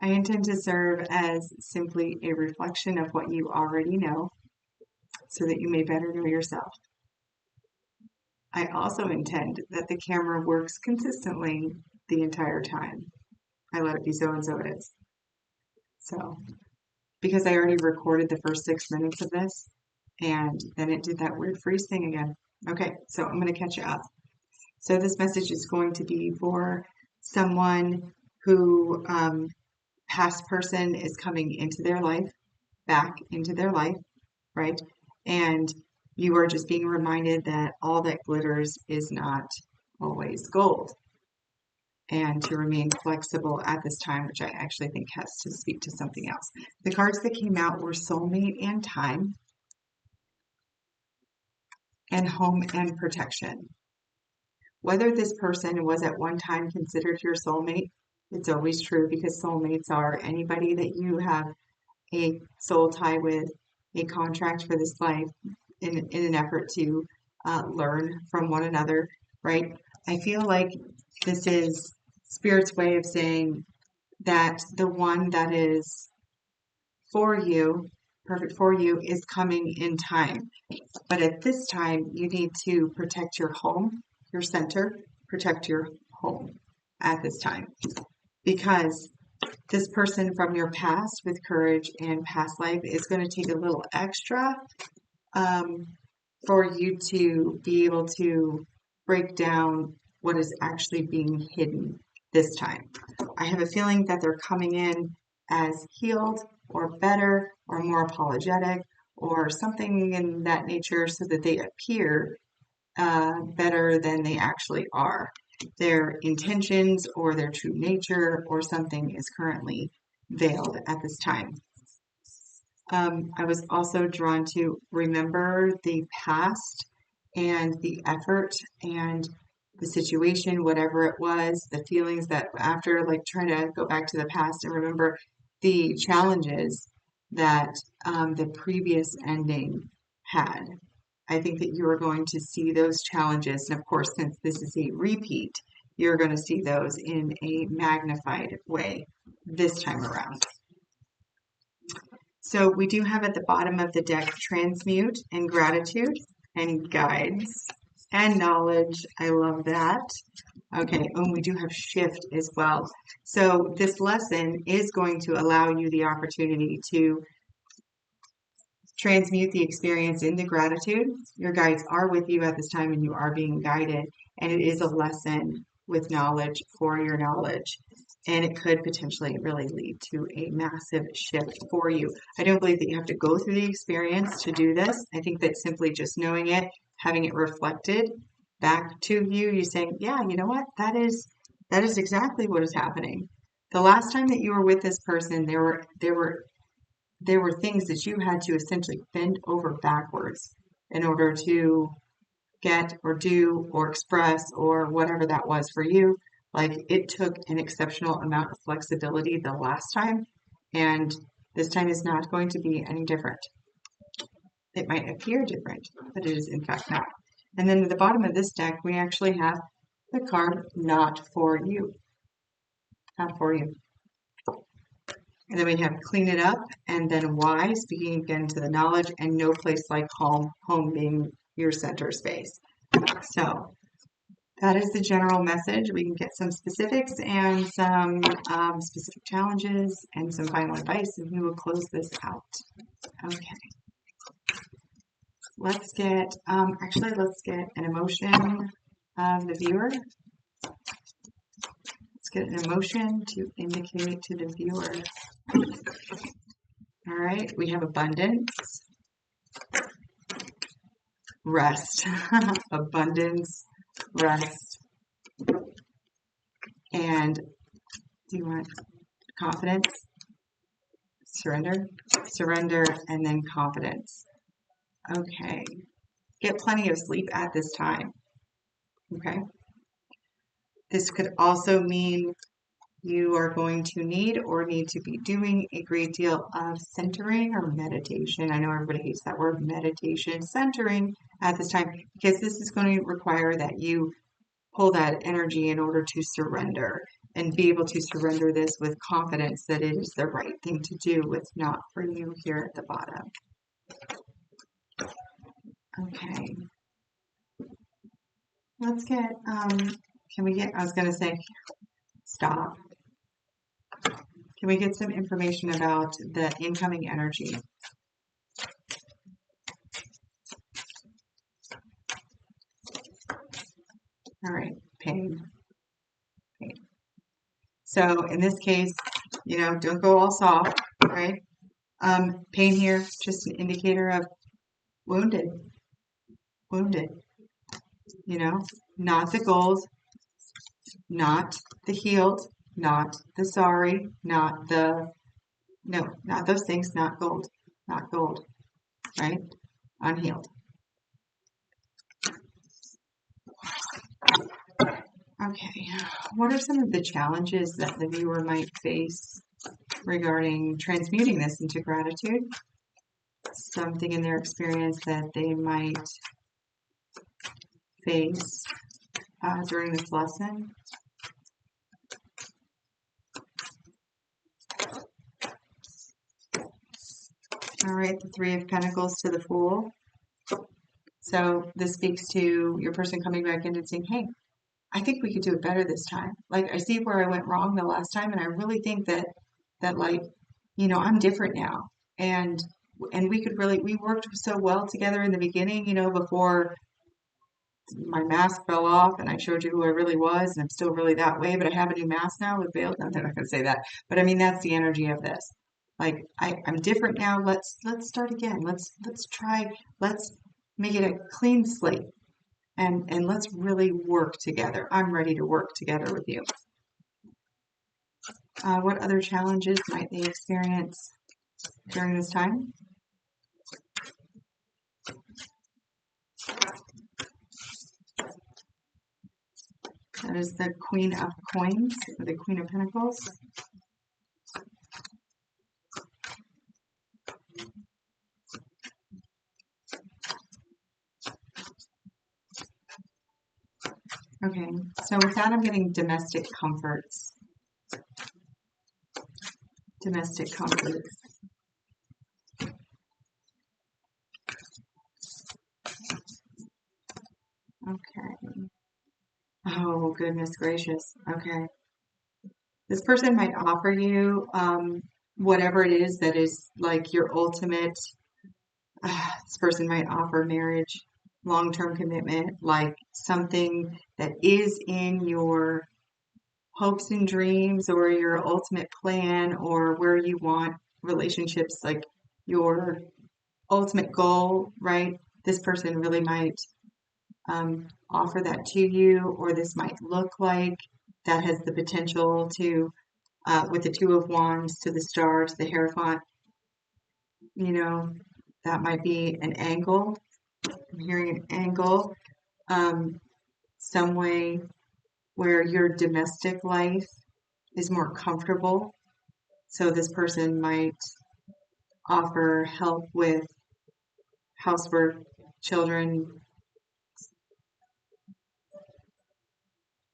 I intend to serve as simply a reflection of what you already know so that you may better know yourself. I also intend that the camera works consistently the entire time. I let it be so and so it is. So, because I already recorded the first 6 minutes of this, and then it did that weird freeze thing again. Okay, so I'm going to catch you up. So this message is going to be for someone who past person is coming into their life, back into their life, right? And you are just being reminded that all that glitters is not always gold. And to remain flexible at this time, which I actually think has to speak to something else. The cards that came out were soulmate and time, and home and protection. Whether this person was at one time considered your soulmate, it's always true because soulmates are anybody that you have a soul tie with, a contract for this life in an effort to learn from one another, right? I feel like this is Spirit's way of saying that the one that is for you, perfect for you, is coming in time. But at this time, you need to protect your home, your center, protect your home at this time. Because this person from your past with courage and past life is going to take a little extra for you to be able to break down what is actually being hidden this time. I have a feeling that they're coming in as healed or better or more apologetic or something in that nature so that they appear better than they actually are. Their intentions or their true nature or something is currently veiled at this time. I was also drawn to remember the past and the effort and the situation, whatever it was, the feelings that after, like trying to go back to the past and remember the challenges that the previous ending had. I think that you are going to see those challenges. And of course, since this is a repeat, you're going to see those in a magnified way this time around. So we do have at the bottom of the deck transmute and gratitude and guides and knowledge. I love that. Okay, and we do have shift as well. So this lesson is going to allow you the opportunity to transmute the experience into gratitude. Your guides are with you at this time and you are being guided. And it is a lesson with knowledge for your knowledge. And it could potentially really lead to a massive shift for you. I don't believe that you have to go through the experience to do this. I think that simply just knowing it, having it reflected back to you, you saying, yeah, you know what? That is exactly what is happening. The last time that you were with this person, there were things that you had to essentially bend over backwards in order to get or do or express or whatever that was for you. Like it took an exceptional amount of flexibility the last time, and this time is not going to be any different. It might appear different, but it is in fact not. And then at the bottom of this deck, we actually have the card not for you. Not for you. And then we have clean it up, and then why, speaking again to the knowledge, and no place like home, home being your center space. So that is the general message. We can get some specifics and some specific challenges and some final advice, and we will close this out. Okay. Let's get, let's get an emotion of the viewer. Let's get an emotion to indicate to the viewer. All right, we have abundance, rest, abundance, rest, and do you want confidence, surrender, and then confidence. Okay, get plenty of sleep at this time. Okay, this could also mean you are going to need to be doing a great deal of centering or meditation. I know everybody hates that word, meditation, centering at this time, because this is going to require that you pull that energy in order to surrender. and be able to surrender this with confidence that it is the right thing to do with not for you here at the bottom. Okay. Let's get, can we get, I was going to say, stop. Can we get some information about the incoming energy? All right, pain. Pain. So in this case, you know, don't go all soft, right? Pain here, just an indicator of wounded, wounded, you know, not the gold, not the healed, not the sorry, not the, no, not those things, not gold, right? Unhealed. Okay, what are some of the challenges that the viewer might face regarding transmuting this into gratitude? Something in their experience that they might face during this lesson? All right, the Three of Pentacles to the Fool. So this speaks to your person coming back in and saying, hey, I think we could do it better this time. Like, I see where I went wrong the last time, and I really think that like, you know, I'm different now. And we could really, we worked so well together in the beginning, you know, before my mask fell off and I showed you who I really was, and I'm still really that way, but I have a new mask now with veils. No, I'm not going to say that, but I mean, that's the energy of this. Like, I'm different now. Let's start again. Let's try, let's make it a clean slate, and let's really work together. I'm ready to work together with you. What other challenges might they experience during this time? That is the Queen of Coins, or the Queen of Pentacles. Okay, so with that, I'm getting domestic comforts. Domestic comforts. Okay. Oh, goodness gracious. Okay. This person might offer you whatever it is that is like your ultimate. This person might offer marriage, long-term commitment, like something that is in your hopes and dreams, or your ultimate plan, or where you want relationships, like your ultimate goal, right? This person really might offer that to you, or this might look like that has the potential to, with the Two of Wands to the Star to the Hierophant, you know, that might be an angle. I'm hearing an angle, some way where your domestic life is more comfortable. So this person might offer help with housework, children,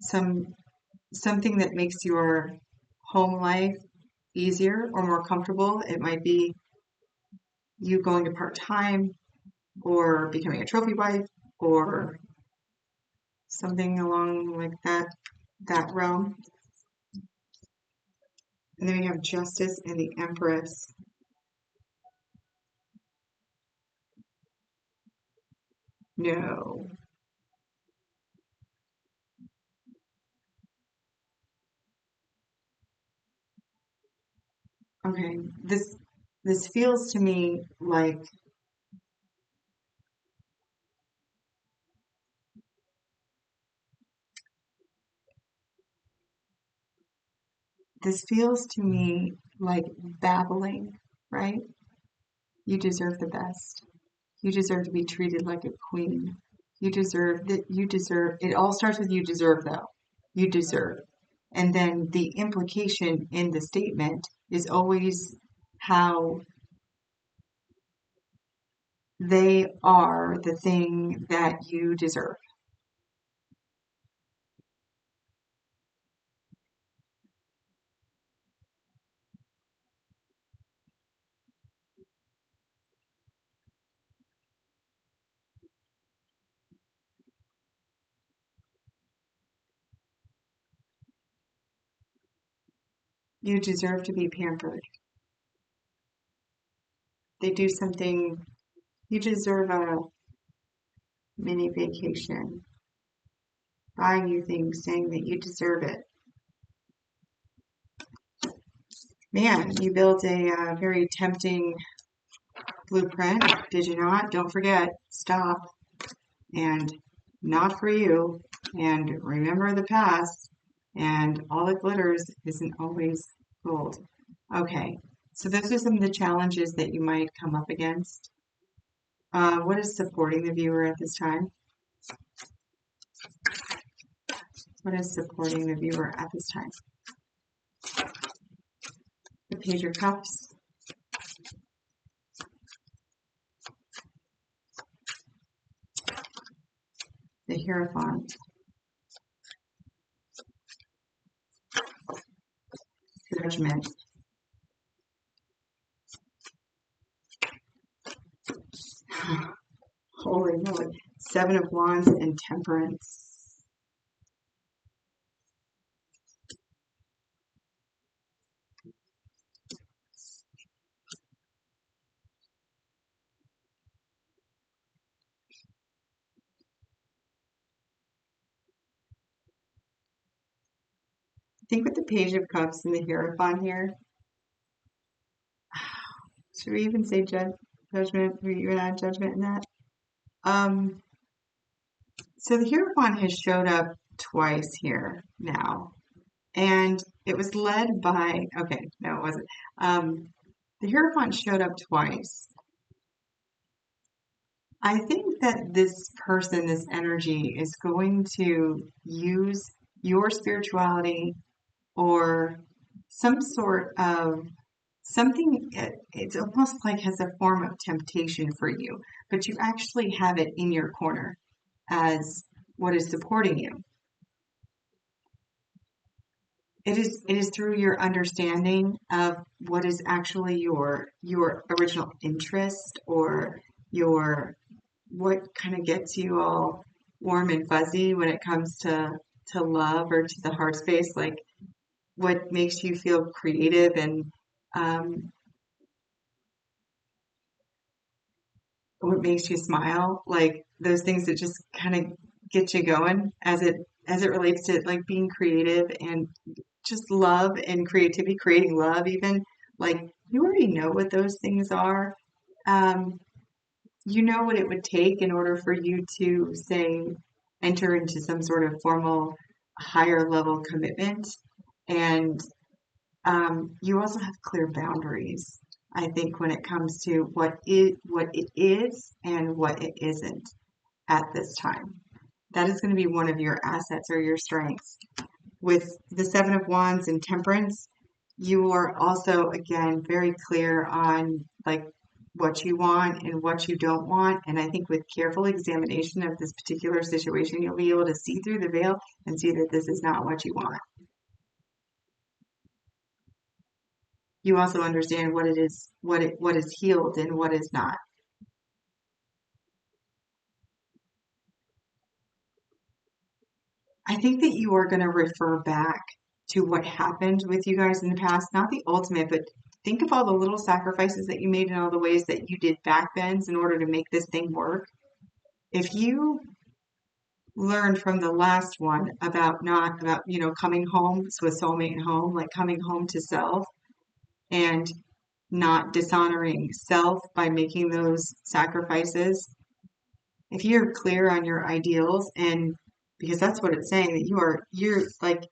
something that makes your home life easier or more comfortable. It might be you going to part-time, or becoming a trophy wife, or something along like that realm. And then we have Justice and the Empress. No. Okay. This feels to me like babbling, right? You deserve the best. You deserve to be treated like a queen. You deserve that. You deserve, it all starts with you deserve, though. You deserve. And then the implication in the statement is always how they are the thing that you deserve. You deserve to be pampered. They do something, you deserve a mini vacation, buying you things, saying that you deserve it. Man, you built a very tempting blueprint, did you not? Don't forget, stop, and not for you, and remember the past, and all that glitters isn't always gold. Okay, so those are some of the challenges that you might come up against. What is supporting the viewer at this time? What is supporting the viewer at this time? The Page of Cups, the Hierophant, Judgment, holy moly, Seven of Wands, and Temperance. I think with the Page of Cups and the Hierophant here, should we even say judgment? We even add judgment in that? Um, so the Hierophant has showed up twice here now, and it was led by, okay, no, it wasn't. The Hierophant showed up twice. I think that this person, this energy, is going to use your spirituality or some sort of something, it's almost like has a form of temptation for you, but you actually have it in your corner as what is supporting you. It is through your understanding of what is actually your original interest or your what kind of gets you all warm and fuzzy when it comes to love or to the heart space, like what makes you feel creative and um, what makes you smile, like those things that just kind of get you going as it relates to like being creative and just love and creativity, creating love even. Like you already know what those things are. Um, you know what it would take in order for you to say enter into some sort of formal higher level commitment, and you also have clear boundaries. I think when it comes to what it is and what it isn't at this time, that is going to be one of your assets or your strengths. With the Seven of Wands and Temperance, you are also again very clear on like what you want and what you don't want. And I think with careful examination of this particular situation, you'll be able to see through the veil and see that this is not what you want. You also understand what it is, what is healed and what is not. I think that you are going to refer back to what happened with you guys in the past, not the ultimate, but think of all the little sacrifices that you made and all the ways that you did backbends in order to make this thing work. If you learned from the last one about not about, coming home to a soulmate home, like coming home to self and not dishonoring self by making those sacrifices, if you're clear on your ideals and because that's what it's saying that you're like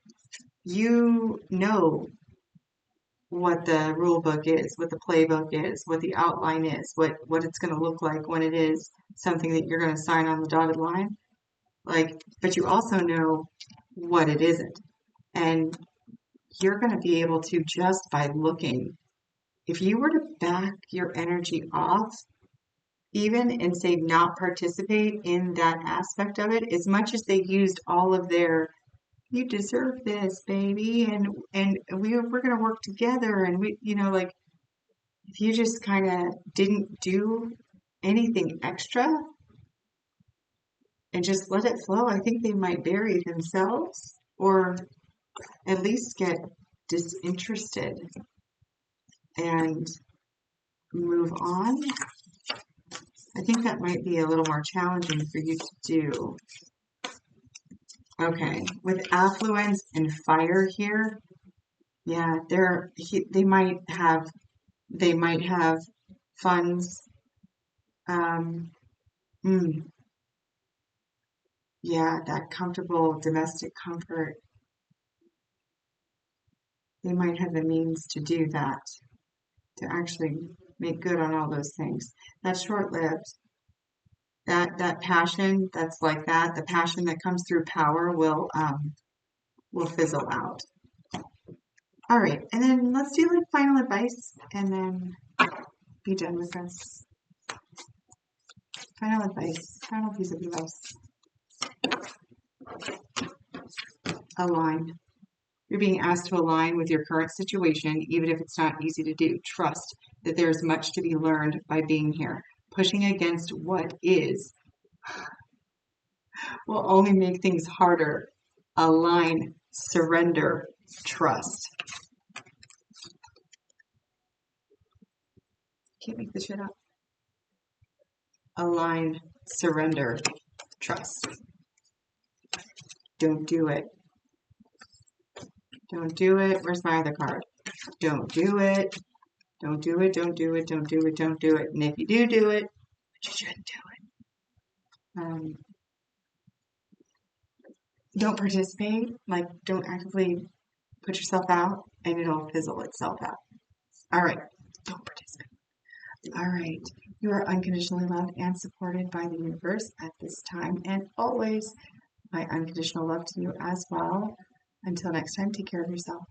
you know what the rule book is, what the playbook is, what the outline is, what it's going to look like when it is something that you're going to sign on the dotted line. Like, but you also know what it isn't. And you're going to be able to just by looking, if you were to back your energy off, even and say not participate in that aspect of it, as much as they used all of their you deserve this, baby, and we're gonna work together, and like if you just kind of didn't do anything extra and just let it flow, I think they might bury themselves or at least get disinterested and move on. I think that might be a little more challenging for you to do. Okay, with affluence and fire here, yeah, they might have funds. Um, yeah, that comfortable domestic comfort. They might have the means to do that, to actually make good on all those things. That's short-lived. That passion that's like that, the passion that comes through power will fizzle out. All right, and then let's do like final advice and then be done with this. Final advice, final piece of advice. Align. You're being asked to align with your current situation, even if it's not easy to do. Trust that there's much to be learned by being here. Pushing against what is will only make things harder. Align, surrender, trust. Can't make this shit up. Align, surrender, trust. Don't do it. Don't do it. Where's my other card? Don't do it. Don't do it. Don't do it. Don't do it. Don't do it. And if you do it, you shouldn't do it. Don't participate. Like, don't actively put yourself out, and it'll fizzle itself out. All right. Don't participate. All right. You are unconditionally loved and supported by the universe at this time and always. My unconditional love to you as well. Until next time, take care of yourself.